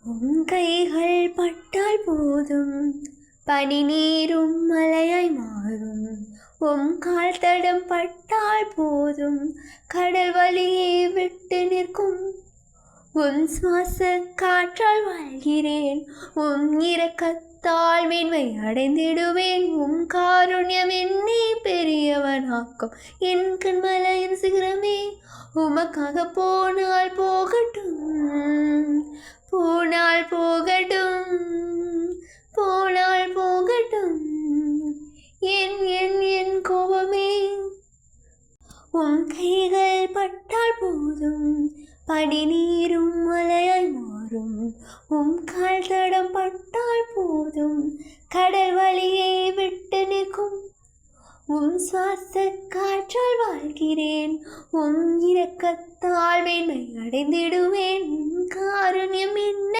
உன் கைகள் பட்டால் போதும் பனி நீரும் மலையாய் மாறும். உன் கால் தடம் பட்டால் போதும் கடல் வழியே விட்டு நிற்கும். உன் சுவாச காற்றால் வாழ்கிறேன், உன் இரக்கத்தால் மேன்மை அடைந்திடுவேன். உன் காருண்யம் என்னை பெரியவனாக்கும். என் கண்மலையின் சிகரமே, உமக்காக போனால் போகட்டும், போனால் போகட்டும், போனால் போகட்டும். என் என் என் கோபமே, உன் கைகள் பட்டால் போதும் பனி நீரும் மலையாய் மாறும். உன் கால் தடம் பட்டால் போதும் கடல் வழியை விட்டு நிற்கும். உன் சுவாச காற்றால் வாழ்கிறேன், உன் இரக்கத்தால் மேன்மை அடைந்திடுவேன். உன் காருண்யம் என்ன